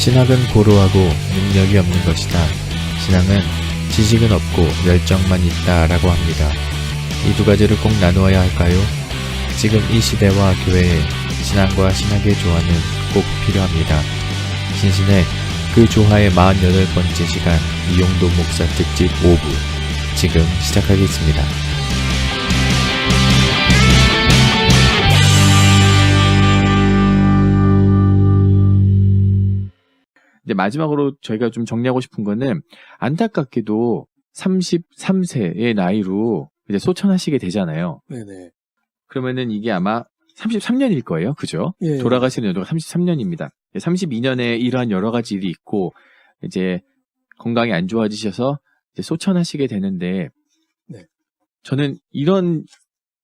신학은 고루하고 능력이 없는 것이다. 신앙은 지식은 없고 열정만 있다 라고 합니다. 이 두 가지를 꼭 나누어야 할까요? 지금 이 시대와 교회에 신앙과 신학의 조화는 꼭 필요합니다. 신신의 그 조화의 48번째 시간 이용도 목사 특집 5부 지금 시작하겠습니다. 이제 마지막으로 저희가 좀 정리하고 싶은 거는 안타깝게도 33세의 나이로 이제 소천하시게 되잖아요. 네네. 그러면은 이게 아마 33년일 거예요. 그죠? 예. 돌아가시는 연도가 33년입니다. 32년에 이러한 여러 가지 일이 있고 이제 건강이 안 좋아지셔서 이제 소천하시게 되는데 네. 저는 이런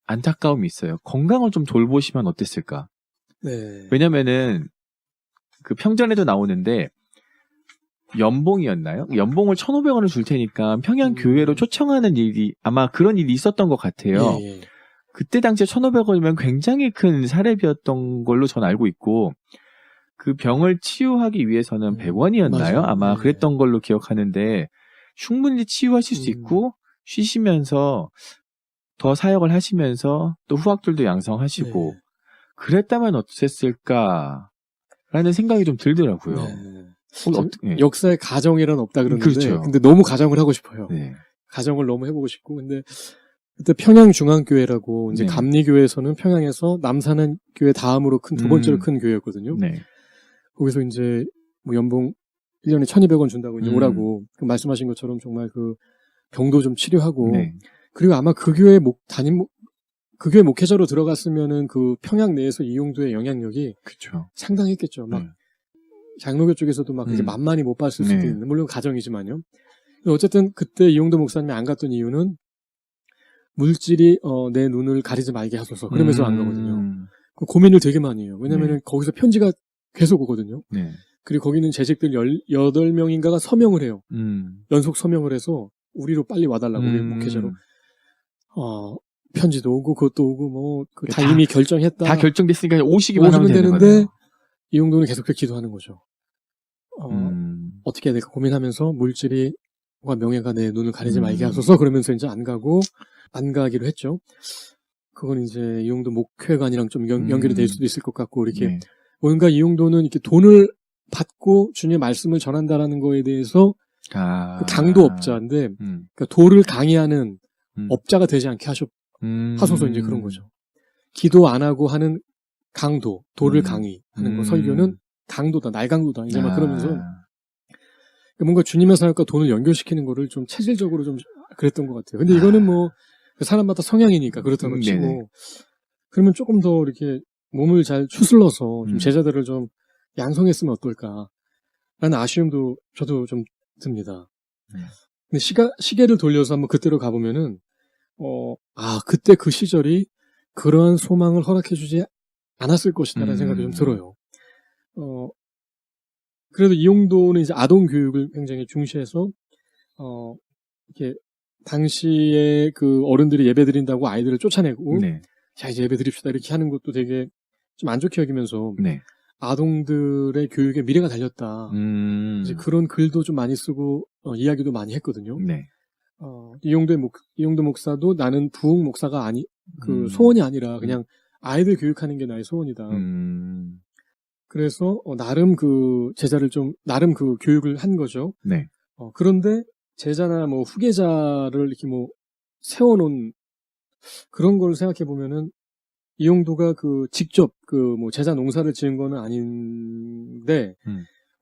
안타까움이 있어요. 건강을 좀 돌보시면 어땠을까? 네. 왜냐면은 그 평전에도 나오는데 연봉이었나요? 연봉을 1,500원을 줄 테니까 평양 교회로 초청하는 일이 아마 그런 일이 있었던 것 같아요. 예. 그때 당시에 1,500원이면 굉장히 큰 사례비였던 걸로 전 알고 있고 그 병을 치유하기 위해서는 100원이었나요? 맞아요. 아마 네. 그랬던 걸로 기억하는데 충분히 치유하실 수 있고 쉬시면서 더 사역을 하시면서 또 후학들도 양성하시고 네. 그랬다면 어땠을까라는 생각이 좀 들더라고요. 네. 예. 역사에 가정이란 없다 그러는데 그렇죠. 근데 너무 가정을 하고 싶어요. 네. 가정을 너무 해보고 싶고 근데 그때 평양중앙교회라고 이제 네. 감리교회에서는 평양에서 남산교회 다음으로 큰 두 번째로 큰 교회였거든요. 네. 거기서 이제 뭐 연봉 1년에 1,200원 준다고 이제 오라고 그 말씀하신 것처럼 정말 그 병도 좀 치료하고 네. 그리고 아마 그 교회 그 교회 목회자로 들어갔으면은 그 평양 내에서 이용도의 영향력이 그렇죠. 상당했겠죠. 막 장로교 쪽에서도 막 이제 만만히 못 봤을 수도 네. 있는 물론 가정이지만요. 어쨌든 그때 이용도 목사님이 안 갔던 이유는 물질이 내 눈을 가리지 말게 하소서 그러면서 안 가거든요. 그 고민을 되게 많이 해요. 왜냐면은 거기서 편지가 계속 오거든요. 네. 그리고 거기는 재직들 18명인가가 서명을 해요. 연속 서명을 해서 우리로 빨리 와달라고 우리 목회자로. 편지도 오고 그것도 오고 뭐 다 이미 결정했다. 다 결정됐으니까 오시기만 하면 되는데 거예요. 이용도는 계속 기도하는 거죠. 어떻게 해야 될까 고민하면서 물질이 명예가 내 눈을 가리지 말게 하소서 그러면서 이제 안 가기로 했죠. 그건 이제 이용도 목회관이랑 좀 연결이 될 수도 있을 것 같고 이렇게 네. 뭔가 이용도는 이렇게 돈을 받고 주님의 말씀을 전한다라는 거에 대해서 그 강도 업자인데 그러니까 도를 강의하는 업자가 되지 않게 하소서 이제 그런 거죠. 기도 안 하고 하는 강도, 도를 강의하는 거 설교는 강도다, 날강도다 이제 막 그러면서 뭔가 주님의 사역과 돈을 연결시키는 거를 좀 체질적으로 좀 그랬던 것 같아요. 근데 이거는 뭐 사람마다 성향이니까 그렇다고 치고 그러면 조금 더 이렇게 몸을 잘 추슬러서 좀 제자들을 좀 양성했으면 어떨까라는 아쉬움도 저도 좀 듭니다. 근데 시계를 돌려서 한번 그때로 가보면은 그때 그 시절이 그러한 소망을 허락해주지 않았을 것이다라는 생각이 좀 들어요. 그래도 이용도는 이제 아동 교육을 굉장히 중시해서, 이렇게, 당시에 그 어른들이 예배 드린다고 아이들을 쫓아내고, 자, 이제 예배 드립시다. 이렇게 하는 것도 되게 좀 안 좋게 여기면서, 아동들의 교육에 미래가 달렸다. 이제 그런 글도 좀 많이 쓰고, 이야기도 많이 했거든요. 이용도 목사도 나는 부흥 목사가 소원이 아니라 그냥 아이들 교육하는 게 나의 소원이다. 그래서 나름 그 제자를 나름 그 교육을 한 거죠. 그런데 제자나 뭐 후계자를 이렇게 뭐 세워놓은 그런 걸 생각해 보면은 이용도가 그 직접 그 뭐 제자 농사를 지은 거는 아닌데,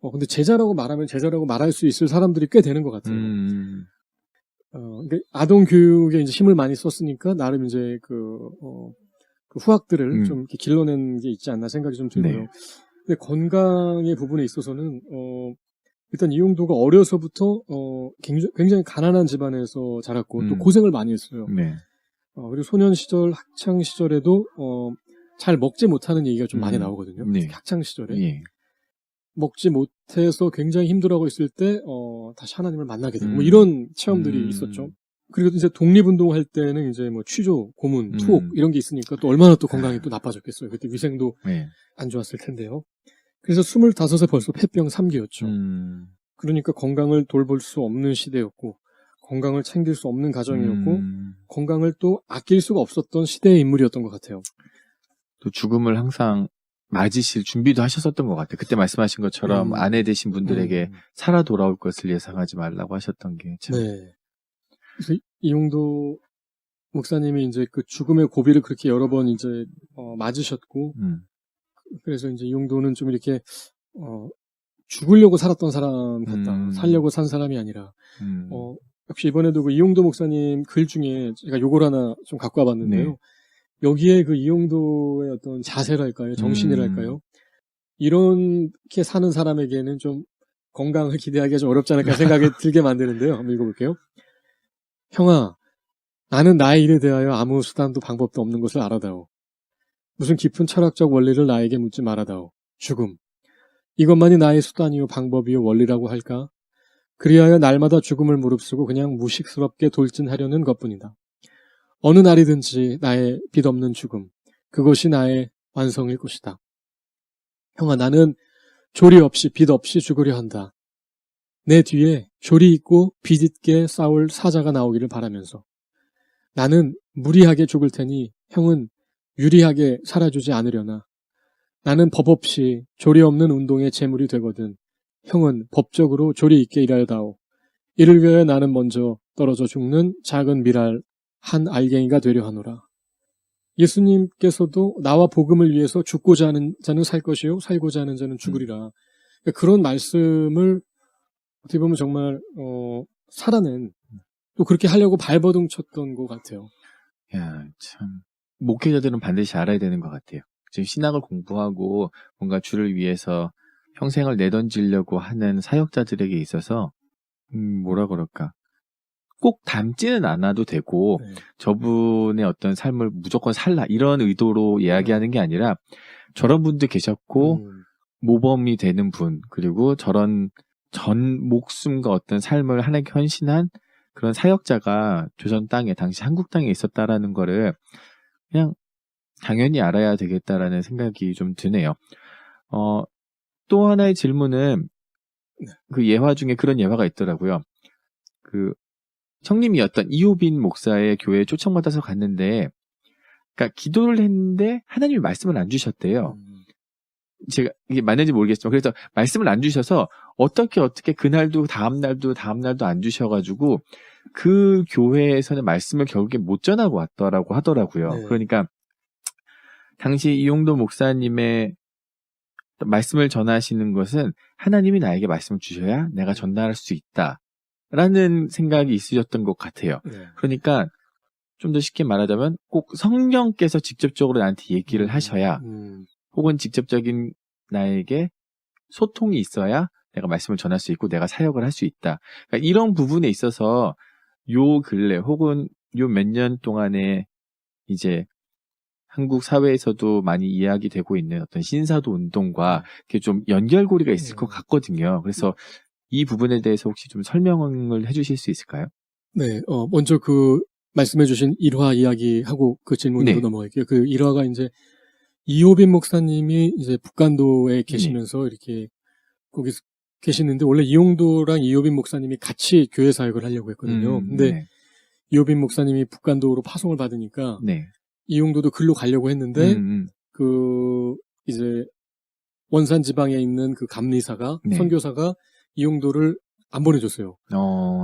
근데 제자라고 말할 수 있을 사람들이 꽤 되는 것 같아요. 그러니까 아동 교육에 이제 힘을 많이 썼으니까 나름 이제 그 후학들을 좀 이렇게 길러낸 게 있지 않나 생각이 좀 들고요. 근데 건강의 부분에 있어서는 일단 이용도가 어려서부터 굉장히 가난한 집안에서 자랐고 또 고생을 많이 했어요. 그리고 소년 시절, 학창 시절에도 잘 먹지 못하는 얘기가 좀 많이 나오거든요. 학창 시절에 먹지 못해서 굉장히 힘들어하고 있을 때 다시 하나님을 만나게 되고 뭐 이런 체험들이 있었죠. 그리고 이제 독립운동할 때는 이제 뭐 취조, 고문, 투옥 이런 게 있으니까 또 얼마나 또 건강이 또 나빠졌겠어요. 그때 위생도 안 좋았을 텐데요. 그래서 25에 벌써 폐병 3기였죠. 그러니까 건강을 돌볼 수 없는 시대였고 건강을 챙길 수 없는 가정이었고 건강을 또 아낄 수가 없었던 시대의 인물이었던 것 같아요. 또 죽음을 항상 맞으실 준비도 하셨었던 것 같아요. 그때 말씀하신 것처럼 아내 되신 분들에게 살아 돌아올 것을 예상하지 말라고 하셨던 게 참. 네. 그래서 이용도 목사님이 이제 그 죽음의 고비를 그렇게 여러 번 이제 맞으셨고 그래서 이제 이용도는 좀 이렇게 죽으려고 살았던 사람 같다. 살려고 산 사람이 아니라 역시 이번에도 그 이용도 목사님 글 중에 제가 요걸 하나 좀 갖고 와봤는데요. 네. 여기에 그 이용도의 어떤 자세랄까요? 정신이랄까요? 이렇게 사는 사람에게는 좀 건강을 기대하기가 좀 어렵지 않을까 생각이 들게 만드는데요. 한번 읽어볼게요. 형아, 나는 나의 일에 대하여 아무 수단도 방법도 없는 것을 알아다오. 무슨 깊은 철학적 원리를 나에게 묻지 말아다오. 죽음. 이것만이 나의 수단이요 방법이요 원리라고 할까? 그리하여 날마다 죽음을 무릅쓰고 그냥 무식스럽게 돌진하려는 것뿐이다. 어느 날이든지 나의 빚 없는 죽음. 그것이 나의 완성일 것이다. 형아, 나는 조리 없이 빚 없이 죽으려 한다. 내 뒤에 조리 있고 빚 있게 싸울 사자가 나오기를 바라면서. 나는 무리하게 죽을 테니 형은 유리하게 살아주지 않으려나. 나는 법 없이 조리 없는 운동의 제물이 되거든. 형은 법적으로 조리 있게 일하다오. 이를 위하여 나는 먼저 떨어져 죽는 작은 미랄 한 알갱이가 되려 하노라. 예수님께서도 나와 복음을 위해서 죽고자 하는 자는 살 것이요 살고자 하는 자는 죽으리라. 그런 말씀을 어떻게 보면 정말 살아낸 또 그렇게 하려고 발버둥 쳤던 것 같아요. 야, 참 목회자들은 반드시 알아야 되는 것 같아요. 지금 신학을 공부하고 뭔가 주를 위해서 평생을 내던지려고 하는 사역자들에게 있어서 뭐라 그럴까, 꼭 닮지는 않아도 되고 네. 저분의 어떤 삶을 무조건 살라 이런 의도로 이야기하는 게 아니라 저런 분도 계셨고 모범이 되는 분, 그리고 저런 전 목숨과 어떤 삶을 하나님께 헌신한 그런 사역자가 조선 땅에, 당시 한국 땅에 있었다라는 거를 그냥 당연히 알아야 되겠다라는 생각이 좀 드네요. 또 하나의 질문은 그 예화 중에 그런 예화가 있더라고요. 그 형님이었던 이호빈 목사의 교회에 초청받아서 갔는데, 그러니까 기도를 했는데 하나님이 말씀을 안 주셨대요. 제가 이게 맞는지 모르겠지만 그래서 말씀을 안 주셔서 어떻게 그날도 다음날도 안 주셔가지고 그 교회에서는 말씀을 결국에 못 전하고 왔더라고 하더라고요. 네. 그러니까 당시 이용도 목사님의 말씀을 전하시는 것은 하나님이 나에게 말씀을 주셔야 내가 전달할 수 있다라는 생각이 있으셨던 것 같아요. 네. 그러니까 좀 더 쉽게 말하자면 꼭 성령께서 직접적으로 나한테 얘기를 하셔야, 혹은 직접적인 나에게 소통이 있어야 내가 말씀을 전할 수 있고 내가 사역을 할 수 있다. 그러니까 이런 부분에 있어서 요 근래 혹은 요 몇 년 동안에 이제 한국 사회에서도 많이 이야기되고 있는 어떤 신사도 운동과 이렇게 좀 연결고리가 있을 것 같거든요. 그래서 이 부분에 대해서 혹시 좀 설명을 해주실 수 있을까요? 네, 먼저 그 말씀해주신 일화 이야기하고 그 질문으로 네. 넘어갈게요. 그 일화가 이제 이호빈 목사님이 이제 북간도에 계시면서 이렇게 거기 계시는데 원래 이용도랑 이호빈 목사님이 같이 교회 사역을 하려고 했거든요. 근데 네. 이호빈 목사님이 북간도로 파송을 받으니까 네. 이용도도 글로 가려고 했는데 그 이제 원산 지방에 있는 그 감리사가 네. 선교사가 이용도를 안 보내줬어요.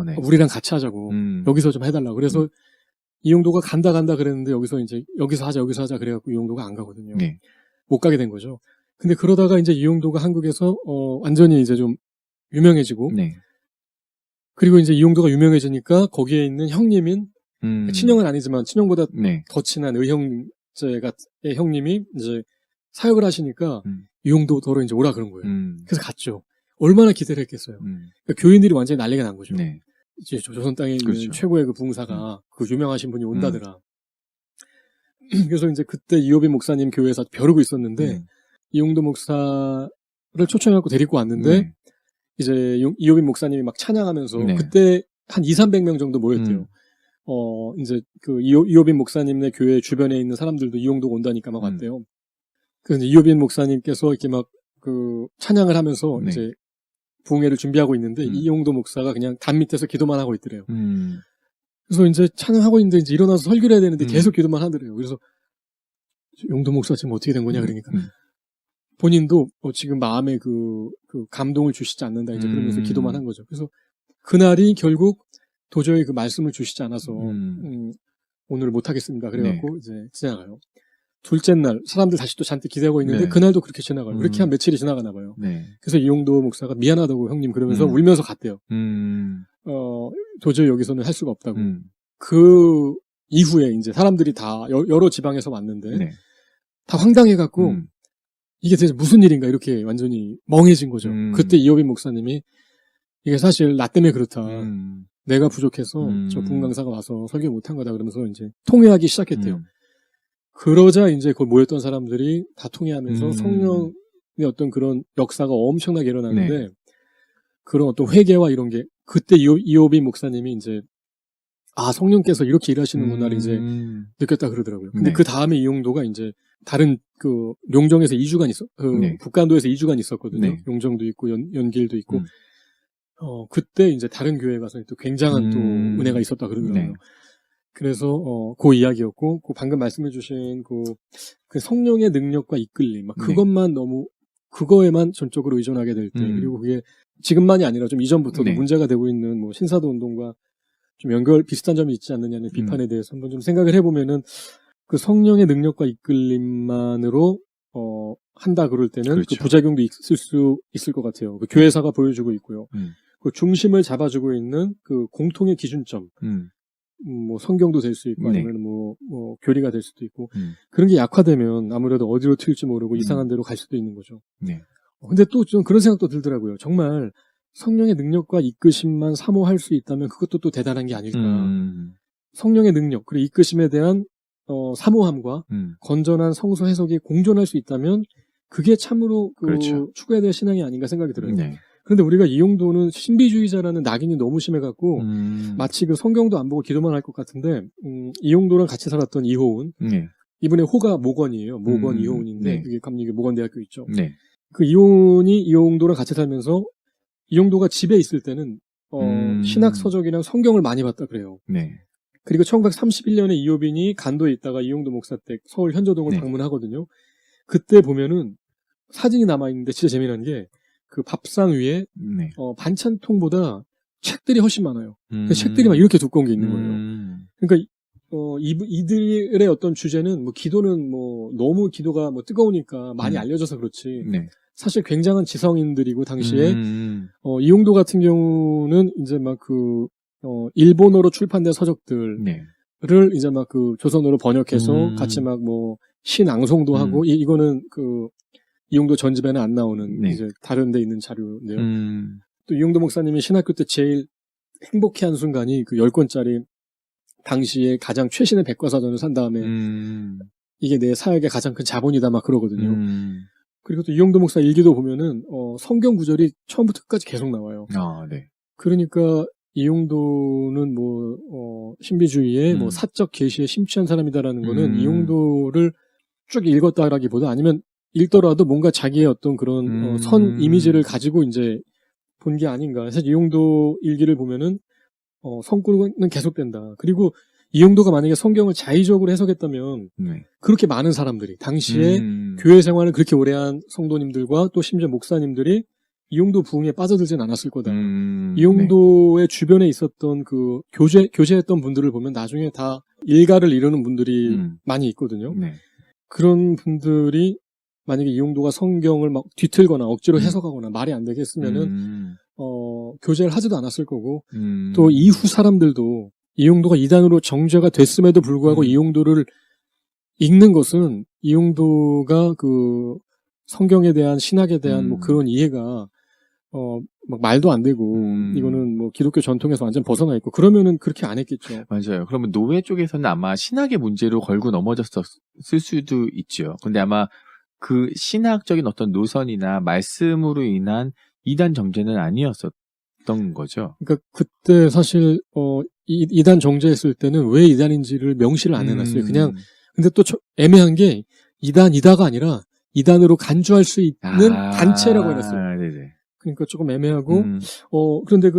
네. 우리랑 같이 하자고 여기서 좀 해달라고. 그래서 이용도가 간다 그랬는데 여기서 하자 그래갖고 이용도가 안 가거든요. 네. 못 가게 된 거죠. 근데 그러다가 이제 이용도가 한국에서 완전히 이제 좀 유명해지고 네. 그리고 이제 이용도가 유명해지니까 거기에 있는 형님인 친형은 아니지만 친형보다 네. 더 친한 의형제의 형님이 이제 사역을 하시니까 이용도 더러 이제 오라 그런 거예요. 그래서 갔죠. 얼마나 기대를 했겠어요. 그러니까 교인들이 완전히 난리가 난 거죠. 네. 이제 조선 땅에 있는 그렇죠. 최고의 그 부흥사가 그 유명하신 분이 온다더라. 그래서 이제 그때 이호빈 목사님 교회에서 벼르고 있었는데 이용도 목사를 초청해갖고 데리고 왔는데 이제 이호빈 목사님이 막 찬양하면서 그때 한 200~300명 정도 모였대요. 이제 그 이호빈 목사님네 교회 주변에 있는 사람들도 이용도가 온다니까 막 왔대요. 그래서 이호빈 목사님께서 이렇게 막 그 찬양을 하면서 네. 이제 부흥회를 준비하고 있는데 이용도 목사가 그냥 담 밑에서 기도만 하고 있더래요. 그래서 이제 찬양하고 있는데 이제 일어나서 설교를 해야 되는데 계속 기도만 하더래요. 그래서 용도 목사 지금 어떻게 된 거냐 그러니까 본인도 지금 마음에 그 감동을 주시지 않는다 이제 그러면서 기도만 한 거죠. 그래서 그날이 결국 도저히 그 말씀을 주시지 않아서 오늘 못 하겠습니다. 그래갖고 이제 지나가요. 둘째 날 사람들 다시 또 잔뜩 기대하고 있는데 그날도 그렇게 지나가요. 그렇게 한 며칠이 지나가나 봐요. 그래서 이용도 목사가 미안하다고 형님 그러면서 울면서 갔대요. 도저히 여기서는 할 수가 없다고. 그 이후에 이제 사람들이 다 여러 지방에서 왔는데 다 황당해갖고 이게 대체 무슨 일인가 이렇게 완전히 멍해진 거죠. 그때 이호빈 목사님이 이게 사실 나 때문에 그렇다. 내가 부족해서 저 부흥 강사가 와서 설교 못한 거다 그러면서 이제 통회하기 시작했대요. 그러자 이제 거기 모였던 사람들이 다 통회하면서 성령의 어떤 그런 역사가 엄청나게 일어나는데 그런 어떤 회개와 이런 게 그때 이호빈 목사님이 이제 성령께서 이렇게 일하시는구나를 이제 느꼈다 그러더라고요. 근데 그 다음에 이용도가 이제 다른 그 용정에서 2주간 북간도에서 2주간 있었거든요. 용정도 있고 연길도 있고 그때 이제 다른 교회 가서 또 굉장한 또 은혜가 있었다 그러더라고요. 그래서 그 이야기였고 그 방금 말씀해주신 그 성령의 능력과 이끌림 그것만 너무 그거에만 전적으로 의존하게 될 때 그리고 그게 지금만이 아니라 좀 이전부터도 문제가 되고 있는 뭐 신사도 운동과 좀 비슷한 점이 있지 않느냐는 비판에 대해서 한번 좀 생각을 해보면은 그 성령의 능력과 이끌림만으로 한다 그럴 때는 그렇죠. 그 부작용도 있을 것 같아요. 그 교회사가 보여주고 있고요. 그 중심을 잡아주고 있는 그 공통의 기준점, 뭐 성경도 될 수 있고 아니면 뭐 교리가 될 수도 있고 그런 게 약화되면 아무래도 어디로 튈지 모르고 이상한 데로 갈 수도 있는 거죠. 근데 또 좀 그런 생각도 들더라고요. 정말 성령의 능력과 이끄심만 사모할 수 있다면 그것도 또 대단한 게 아닐까. 성령의 능력 그리고 이끄심에 대한 사모함과 건전한 성서 해석이 공존할 수 있다면 그게 참으로 그렇죠. 추구해야 될 신앙이 아닌가 생각이 들어요. 그런데 우리가 이용도는 신비주의자라는 낙인이 너무 심해갖고 마치 그 성경도 안 보고 기도만 할 것 같은데 이용도랑 같이 살았던 이호운 이분의 호가 모건이에요. 모건 이호운인데 그게 감리교 모건대학교 있죠. 그 이호운이 이용도랑 같이 살면서 이용도가 집에 있을 때는 신학 서적이랑 성경을 많이 봤다 그래요. 그리고 1931년에 이호빈이 간도에 있다가 이용도 목사 댁 서울 현조동을 방문하거든요. 그때 보면은 사진이 남아있는데 진짜 재미난 게 그 밥상 위에 반찬통보다 책들이 훨씬 많아요. 그 책들이 막 이렇게 두꺼운 게 있는 거예요. 그러니까 이들의 어떤 주제는 뭐 기도는 뭐 너무 기도가 뭐 뜨거우니까 많이 알려져서 그렇지. 사실 굉장한 지성인들이고 당시에 이용도 같은 경우는 이제 막 일본어로 출판된 서적들을 이제 막 조선어로 번역해서 같이 막 뭐 신앙송도 하고 이거는 이용도 전집에는 안 나오는 이제 다른 데 있는 자료인데요. 또 이용도 목사님이 신학교 때 제일 행복해한 순간이 그 10권짜리 당시에 가장 최신의 백과사전을 산 다음에 이게 내 사역의 가장 큰 자본이다 막 그러거든요. 그리고 또 이용도 목사 일기도 보면은 성경 구절이 처음부터 끝까지 계속 나와요. 그러니까 이용도는 신비주의의 사적 계시에 심취한 사람이다라는 거는 이용도를 쭉 읽었다라기보다 아니면 읽더라도 뭔가 자기의 어떤 그런 선 이미지를 가지고 이제 본 게 아닌가. 사실 이용도 일기를 보면은 성구는 계속된다. 그리고 이용도가 만약에 성경을 자의적으로 해석했다면 그렇게 많은 사람들이 당시에 교회 생활을 그렇게 오래한 성도님들과 또 심지어 목사님들이 이용도 부흥에 빠져들진 않았을 거다. 이용도의 주변에 있었던 그 교제했던 분들을 보면 나중에 다 일가를 이루는 분들이 많이 있거든요. 그런 분들이 만약에 이용도가 성경을 막 뒤틀거나 억지로 해석하거나 말이 안 되게 했으면은 교제를 하지도 않았을 거고 또 이후 사람들도 이용도가 이단으로 정죄가 됐음에도 불구하고 이용도를 읽는 것은 이용도가 그 성경에 대한 신학에 대한 뭐 그런 이해가 막 말도 안 되고 이거는 뭐 기독교 전통에서 완전 벗어나 있고 그러면은 그렇게 안 했겠죠. 맞아요. 그러면 노예 쪽에서는 아마 신학의 문제로 걸고 넘어졌을 수도 있죠. 근데 아마 그 신학적인 어떤 노선이나 말씀으로 인한 이단 정죄는 아니었었던 거죠. 그러니까 그때 사실 이단 정죄했을 때는 왜 이단인지를 명시를 안 해놨어요. 그냥 근데 또 애매한 게 이단이다가 아니라 이단으로 간주할 수 있는 단체라고 해놨어요. 네네. 그러니까 조금 애매하고, 그런데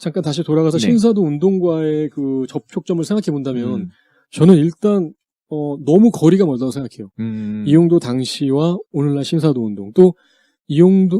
잠깐 다시 돌아가서 네. 신사도 운동과의 그 접촉점을 생각해 본다면, 저는 일단, 너무 거리가 멀다고 생각해요. 이용도 당시와 오늘날 신사도 운동, 또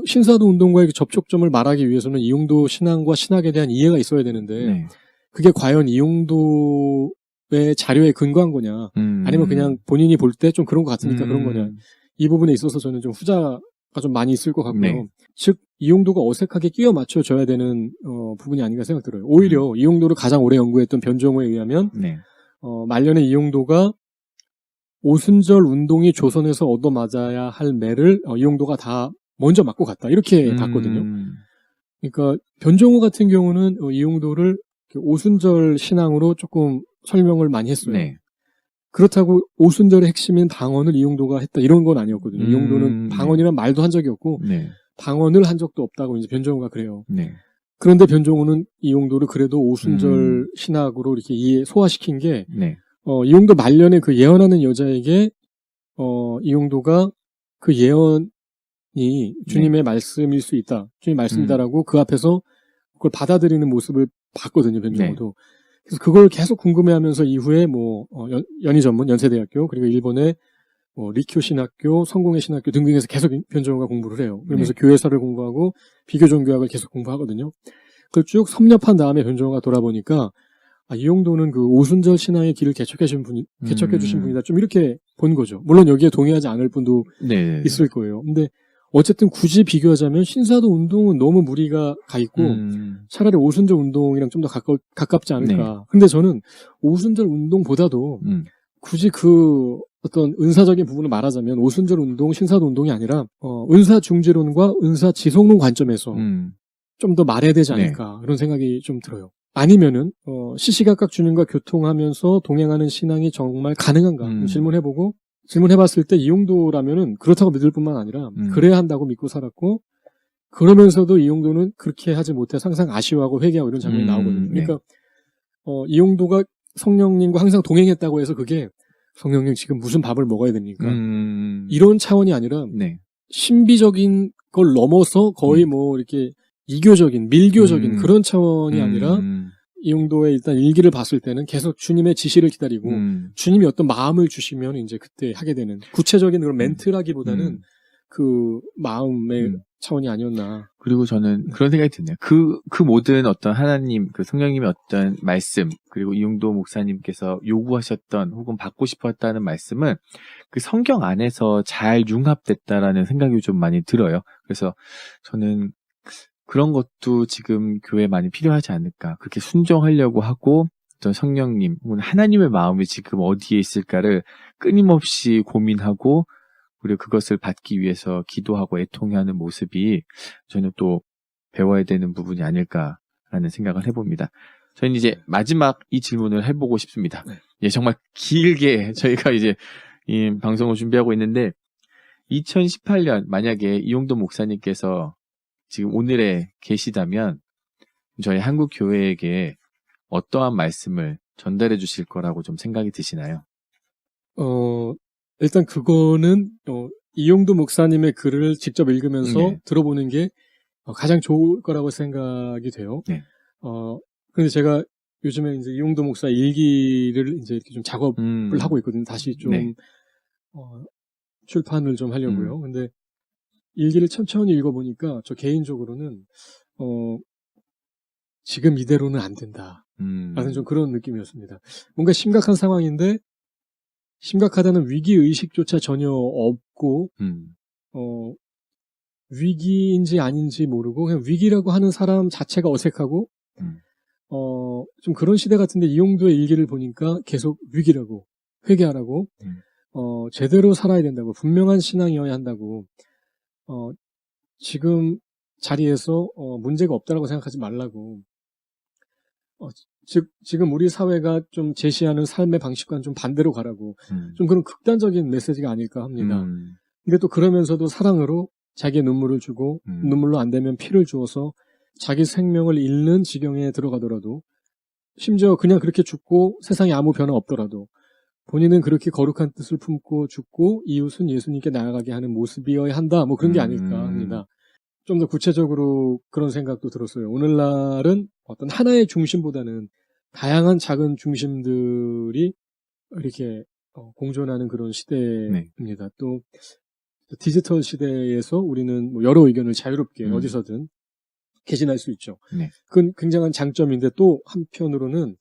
신사도 운동과의 그 접촉점을 말하기 위해서는 이용도 신앙과 신학에 대한 이해가 있어야 되는데, 네. 그게 과연 이용도의 자료에 근거한 거냐, 아니면 그냥 본인이 볼 때 좀 그런 것 같으니까 그런 거냐, 이 부분에 있어서 저는 좀 후자가 좀 많이 있을 것 같고요. 네. 즉, 이용도가 어색하게 끼워 맞춰줘야 되는, 부분이 아닌가 생각 들어요. 오히려 이용도를 가장 오래 연구했던 변종호에 의하면, 네. 말년에 이용도가 오순절 운동이 조선에서 얻어맞아야 할 매를 이용도가 다 먼저 맞고 갔다. 이렇게 봤거든요. 그러니까 변종호 같은 경우는 이용도를 오순절 신앙으로 조금 설명을 많이 했어요. 네. 그렇다고 오순절의 핵심인 방언을 이용도가 했다. 이런 건 아니었거든요. 이용도는 방언이란 말도 한 적이 없고 네. 방언을 한 적도 없다고 이제 변종호가 그래요. 네. 그런데 변종호는 이용도를 그래도 오순절 신학으로 이렇게 소화시킨 게 네. 이용도 말년에 그 예언하는 여자에게 이용도가 그 예언이 주님의 말씀일 수 있다. 주님 말씀이다라고 그 앞에서 그걸 받아들이는 모습을 봤거든요. 변종호도. 네. 그래서 그걸 계속 궁금해하면서 이후에 연희전문 연세대학교 그리고 일본의 리쿄 신학교, 성공회 신학교 등등에서 계속 변종호가 공부를 해요. 그러면서 네. 교회사를 공부하고 비교종교학을 계속 공부하거든요. 그걸 쭉 섭렵한 다음에 변종호가 돌아보니까 이용도는 그 오순절 신앙의 길을 개척해 주신 분이다. 좀 이렇게 본 거죠. 물론 여기에 동의하지 않을 분도 네. 있을 거예요. 근데 어쨌든 굳이 비교하자면 신사도 운동은 너무 무리가 가 있고 차라리 오순절 운동이랑 좀 더 가깝지 않을까. 네. 근데 저는 오순절 운동보다도 굳이 그 어떤 은사적인 부분을 말하자면 오순절 운동, 신사도 운동이 아니라 은사 중지론과 은사 지속론 관점에서 좀 더 말해야 되지 않을까. 네. 그런 생각이 좀 들어요. 아니면은 시시각각 주님과 교통하면서 동행하는 신앙이 정말 가능한가 질문해봤을 때 이용도라면은 그렇다고 믿을 뿐만 아니라 그래야 한다고 믿고 살았고 그러면서도 이용도는 그렇게 하지 못해 항상 아쉬워하고 회개하고 이런 장면이 나오거든요. 그러니까 네. 이용도가 성령님과 항상 동행했다고 해서 그게 성령님 지금 무슨 밥을 먹어야 됩니까? 이런 차원이 아니라 네. 신비적인 걸 넘어서 거의 이렇게 이교적인, 밀교적인 그런 차원이 아니라 이용도의 일단 일기를 봤을 때는 계속 주님의 지시를 기다리고 주님이 어떤 마음을 주시면 이제 그때 하게 되는 구체적인 그런 멘트라기보다는 그 마음의 차원이 아니었나. 그리고 저는 그런 생각이 드네요. 그 모든 어떤 하나님, 그 성령님의 어떤 말씀, 그리고 이용도 목사님께서 요구하셨던 혹은 받고 싶었다는 말씀은 그 성경 안에서 잘 융합됐다라는 생각이 좀 많이 들어요. 그래서 저는 그런 것도 지금 교회에 많이 필요하지 않을까. 그렇게 순종하려고 하고 어떤 성령님 혹은 하나님의 마음이 지금 어디에 있을까를 끊임없이 고민하고 그리고 그것을 받기 위해서 기도하고 애통해하는 모습이 저는 또 배워야 되는 부분이 아닐까라는 생각을 해봅니다. 저는 이제 마지막 이 질문을 해보고 싶습니다. 예, 정말 길게 저희가 이제 이 방송을 준비하고 있는데 2018년 만약에 이용도 목사님께서 지금 오늘에 계시다면 저희 한국 교회에게 어떠한 말씀을 전달해 주실 거라고 좀 생각이 드시나요? 일단 그거는 이용도 목사님의 글을 직접 읽으면서 네. 들어보는 게 가장 좋을 거라고 생각이 돼요. 네. 그런데 제가 요즘에 이제 이용도 목사 일기를 이제 이렇게 좀 작업을 하고 있거든요. 다시 좀 네. 출판을 좀 하려고요. 근데 일기를 천천히 읽어보니까 저 개인적으로는 지금 이대로는 안 된다 라는 좀 그런 느낌이었습니다. 뭔가 심각한 상황인데 심각하다는 위기의식조차 전혀 없고 위기인지 아닌지 모르고 그냥 위기라고 하는 사람 자체가 어색하고 좀 그런 시대 같은데 이용도의 일기를 보니까 계속 위기라고 회개하라고 제대로 살아야 된다고 분명한 신앙이어야 한다고 지금 자리에서 문제가 없다라고 생각하지 말라고 지금 우리 사회가 좀 제시하는 삶의 방식과는 좀 반대로 가라고 좀 그런 극단적인 메시지가 아닐까 합니다. 근데 또 그러면서도 사랑으로 자기의 눈물을 주고 눈물로 안 되면 피를 주어서 자기 생명을 잃는 지경에 들어가더라도 심지어 그냥 그렇게 죽고 세상에 아무 변화 없더라도 본인은 그렇게 거룩한 뜻을 품고 죽고 이웃은 예수님께 나아가게 하는 모습이어야 한다. 뭐 그런 게 아닐까 합니다. 좀 더 구체적으로 그런 생각도 들었어요. 오늘날은 어떤 하나의 중심보다는 다양한 작은 중심들이 이렇게 공존하는 그런 시대입니다. 또 디지털 시대에서 우리는 뭐 여러 의견을 자유롭게 어디서든 개진할 수 있죠. 그건 굉장한 장점인데 또 한편으로는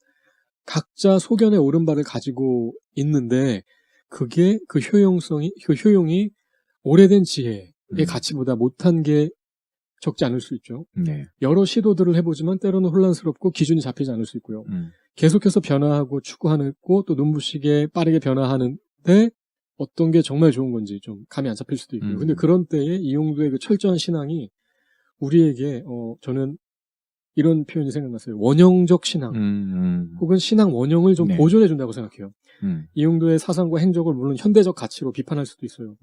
각자 소견의 옳은 바를 가지고 있는데 그게 그 효용이 오래된 지혜의 가치보다 못한 게 적지 않을 수 있죠. 여러 시도들을 해보지만 때로는 혼란스럽고 기준이 잡히지 않을 수 있고요. 계속해서 변화하고 추구하고 또 눈부시게 빠르게 변화하는데 어떤 게 정말 좋은 건지 좀 감이 안 잡힐 수도 있고요. 근데 그런 때에 이용도의 그 철저한 신앙이 우리에게 저는 이런 표현이 생각났어요. 원형적 신앙 혹은 신앙 원형을 좀 보존해 준다고 생각해요. 이용도의 사상과 행적을 물론 현대적 가치로 비판할 수도 있어요.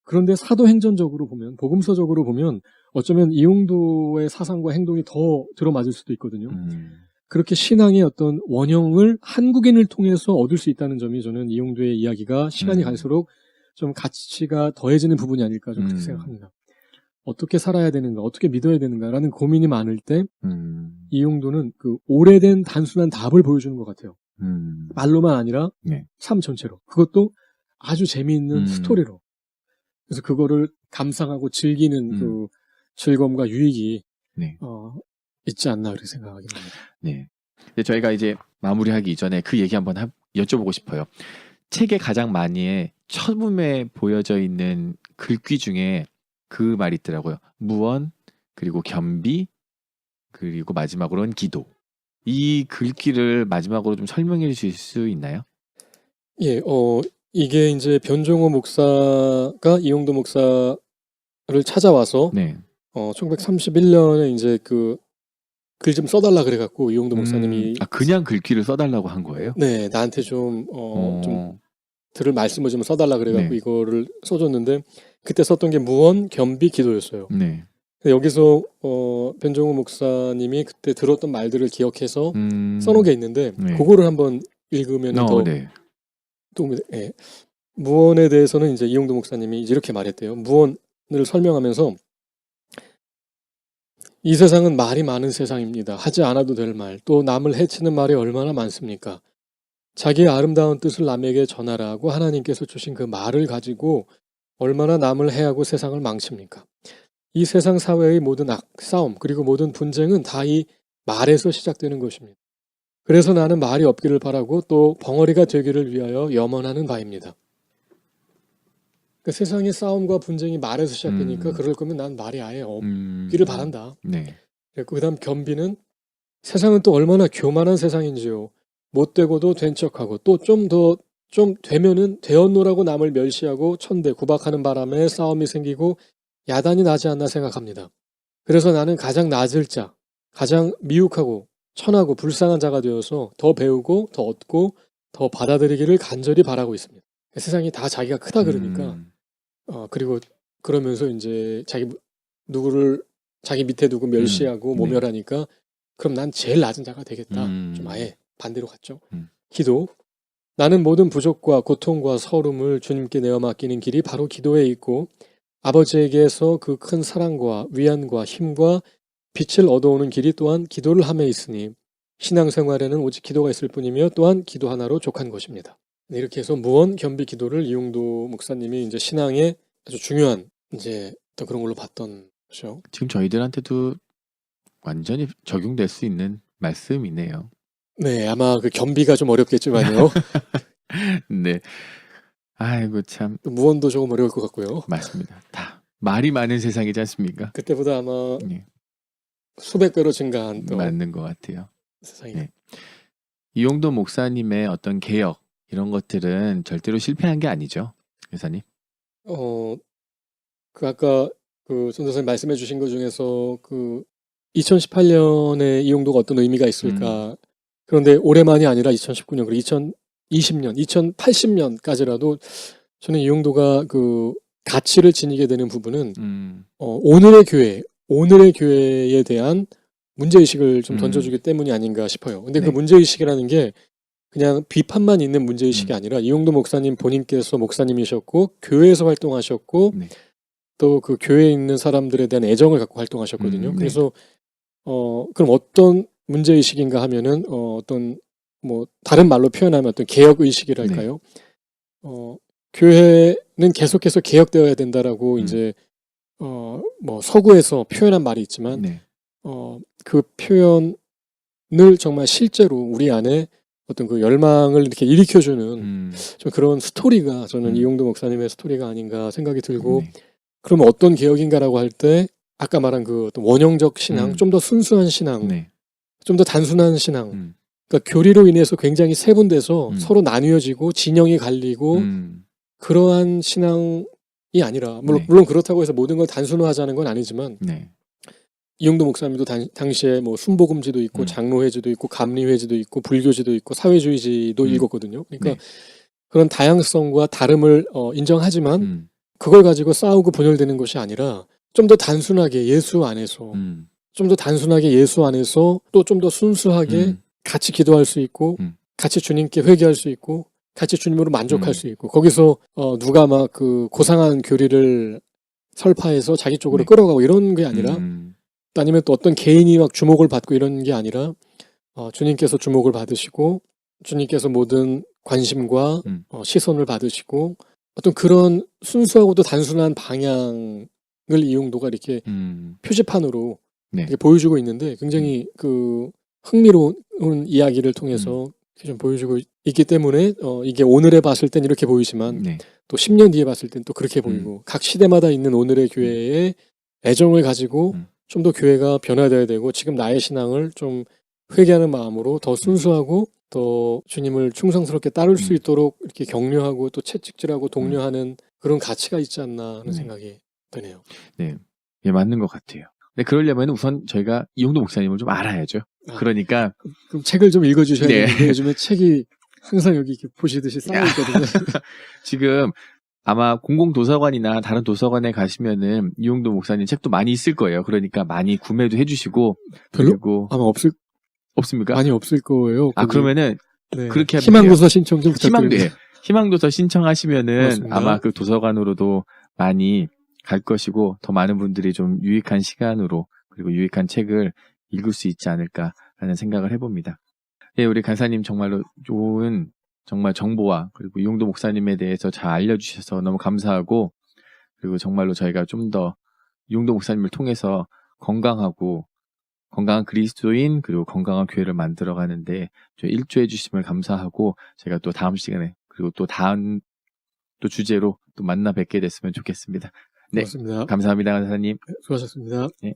그런데 사도행전적으로 보면 복음서적으로 보면 어쩌면 이용도의 사상과 행동이 더 들어맞을 수도 있거든요. 그렇게 신앙의 어떤 원형을 한국인을 통해서 얻을 수 있다는 점이 저는 이용도의 이야기가 시간이 갈수록 좀 가치가 더해지는 부분이 아닐까 좀 그렇게 생각합니다. 어떻게 살아야 되는가, 어떻게 믿어야 되는가라는 고민이 많을 때 이용도는 그 오래된 단순한 답을 보여주는 것 같아요. 말로만 아니라 삶 전체로. 그것도 아주 재미있는 스토리로. 그래서 그거를 감상하고 즐기는 그 즐거움과 유익이 있지 않나 그렇게 생각하게 됩니다. 네. 근데 저희가 이제 마무리하기 이전에 그 얘기 한번 여쭤보고 싶어요. 책에 가장 많이 처음에 보여져 있는 글귀 중에 그 말이 있더라고요. 무언, 그리고 겸비, 그리고 마지막으로는 기도. 이 글귀를 마지막으로 좀 설명해 주실 수 있나요? 예, 이게 이제 변종호 목사가 이용도 목사를 찾아와서 1931년에 이제 그 글 좀 써달라 그래갖고 이용도 목사님이 그냥 글귀를 써달라고 한 거예요? 네, 나한테 좀 들을 말씀을 좀 써달라 그래갖고 이거를 써줬는데 그때 썼던 게 무언, 겸비, 기도였어요. 여기서 변종호 목사님이 그때 들었던 말들을 기억해서 써놓은 게 있는데 그거를 한번 읽으면 더 도움이 돼. 무언에 대해서는 이제 이용도 목사님이 이렇게 말했대요. 무언을 설명하면서 이 세상은 말이 많은 세상입니다. 하지 않아도 될 말, 또 남을 해치는 말이 얼마나 많습니까? 자기의 아름다운 뜻을 남에게 전하라고 하나님께서 주신 그 말을 가지고 얼마나 남을 해하고 세상을 망칩니까? 이 세상 사회의 모든 싸움 그리고 모든 분쟁은 다 이 말에서 시작되는 것입니다. 그래서 나는 말이 없기를 바라고 또 벙어리가 되기를 위하여 염원하는 바입니다. 그러니까 세상의 싸움과 분쟁이 말에서 시작되니까 그럴 거면 난 말이 아예 없기를 바란다. 그 다음 겸비는 세상은 또 얼마나 교만한 세상인지요. 못되고도 된 척하고 또 좀 되면은 되었노라고 남을 멸시하고 천대 구박하는 바람에 싸움이 생기고 야단이 나지 않나 생각합니다. 그래서 나는 가장 낮을 자, 가장 미혹하고 천하고 불쌍한 자가 되어서 더 배우고 더 얻고 더 받아들이기를 간절히 바라고 있습니다. 세상이 다 자기가 크다 그러니까 그리고 그러면서 이제 자기 밑에 두고 멸시하고 모멸하니까 그럼 난 제일 낮은 자가 되겠다. 좀 아예 반대로 갔죠. 기도. 나는 모든 부족과 고통과 서름을 주님께 내어 맡기는 길이 바로 기도에 있고 아버지에게서 그 큰 사랑과 위안과 힘과 빛을 얻어오는 길이 또한 기도를 함에 있으니 신앙생활에는 오직 기도가 있을 뿐이며 또한 기도 하나로 족한 것입니다. 이렇게 해서 무언, 겸비, 기도를 이용도 목사님이 이제 신앙의 아주 중요한 이제 어떤 그런 걸로 봤던 거죠. 지금 저희들한테도 완전히 적용될 수 있는 말씀이네요. 네, 아마 그 겸비가 좀 어렵겠지만요. 네. 아이고 참. 무언도 조금 어려울 것 같고요. 맞습니다. 다 말이 많은 세상이지 않습니까? 그때보다 아마 수백 배로 증가한 또 맞는 것 같아요. 세상이. 이용도 목사님의 어떤 개혁 이런 것들은 절대로 실패한 게 아니죠, 교사님? 그 아까 그 전도사님 말씀해 주신 것 중에서 그 2018년에 이용도가 어떤 의미가 있을까? 그런데 올해만이 아니라 2019년 그리고 2020년, 2080년까지라도 저는 이용도가 그 가치를 지니게 되는 부분은 오늘의 교회에 대한 문제의식을 좀 던져주기 때문이 아닌가 싶어요. 근데 그 문제의식이라는 게 그냥 비판만 있는 문제의식이 아니라 이용도 목사님 본인께서 목사님이셨고 교회에서 활동하셨고 네. 또 그 교회에 있는 사람들에 대한 애정을 갖고 활동하셨거든요. 네. 그래서 그럼 어떤 문제의식인가 하면은 어떤 뭐 다른 말로 표현하면 어떤 개혁의식이랄까요? 교회는 계속해서 개혁되어야 된다라고 이제 뭐 서구에서 표현한 말이 있지만 네. 그 표현을 정말 실제로 우리 안에 어떤 그 열망을 이렇게 일으켜주는 좀 그런 스토리가 저는 이용도 목사님의 스토리가 아닌가 생각이 들고 네. 그러면 어떤 개혁인가라고 할 때 아까 말한 그 어떤 원형적 신앙, 좀 더 순수한 신앙, 네. 좀 더 단순한 신앙. 그러니까 교리로 인해서 굉장히 세분돼서 서로 나뉘어지고 진영이 갈리고 그러한 신앙이 아니라 물론 그렇다고 해서 모든 걸 단순화하자는 건 아니지만 네. 이용도 목사님도 당시에 뭐 순복음지도 있고 장로회지도 있고 감리회지도 있고 불교지도 있고 사회주의지도 읽었거든요. 그러니까 그런 다양성과 다름을 인정하지만 그걸 가지고 싸우고 분열되는 것이 아니라 좀 더 단순하게 예수 안에서 좀 더 단순하게 예수 안에서 또 좀 더 순수하게 같이 기도할 수 있고 같이 주님께 회개할 수 있고 같이 주님으로 만족할 수 있고 거기서 누가 막 그 고상한 교리를 설파해서 자기 쪽으로 끌어가고 이런 게 아니라 아니면 또 어떤 개인이 막 주목을 받고 이런 게 아니라 주님께서 주목을 받으시고 주님께서 모든 관심과 시선을 받으시고 어떤 그런 순수하고도 단순한 방향을 이용도가 이렇게 표지판으로 이렇게 보여주고 있는데 굉장히 그 흥미로운 이야기를 통해서 좀 보여주고 있기 때문에 이게 오늘에 봤을 땐 이렇게 보이지만 또 10년 뒤에 봤을 땐 또 그렇게 보이고 각 시대마다 있는 오늘의 교회에 애정을 가지고 좀 더 교회가 변화되어야 되고 지금 나의 신앙을 좀 회개하는 마음으로 더 순수하고 더 주님을 충성스럽게 따를 수 있도록 이렇게 격려하고 또 채찍질하고 독려하는 그런 가치가 있지 않나 하는 생각이 드네요. 네, 예, 맞는 것 같아요. 근데 그러려면 우선 저희가 이용도 목사님을 좀 알아야죠. 그러니까 그럼 책을 좀 읽어주셔야 되는데 요즘에 책이 항상 여기 이렇게 보시듯이 쌓여 있거든요. 지금 아마 공공도서관이나 다른 도서관에 가시면은 이용도 목사님 책도 많이 있을 거예요. 그러니까 많이 구매도 해주시고 그리고 아마 없습니까? 많이 없을 거예요. 그러면은 그렇게 하면 희망도서 신청 좀 부탁드립니다. 희망도서 신청하시면은 그렇습니다. 아마 그 도서관으로도 많이 갈 것이고 더 많은 분들이 좀 유익한 시간으로 그리고 유익한 책을 읽을 수 있지 않을까라는 생각을 해봅니다. 예, 우리 간사님 정말로 좋은 정말 정보와 그리고 이용도 목사님에 대해서 잘 알려주셔서 너무 감사하고 그리고 정말로 저희가 좀 더 이용도 목사님을 통해서 건강한 그리스도인 그리고 건강한 교회를 만들어가는데 일조해 주심을 감사하고 제가 또 다음 시간에 그리고 또 다음 또 주제로 또 만나 뵙게 됐으면 좋겠습니다. 네, 고맙습니다. 감사합니다, 간사님. 수고하셨습니다. 네.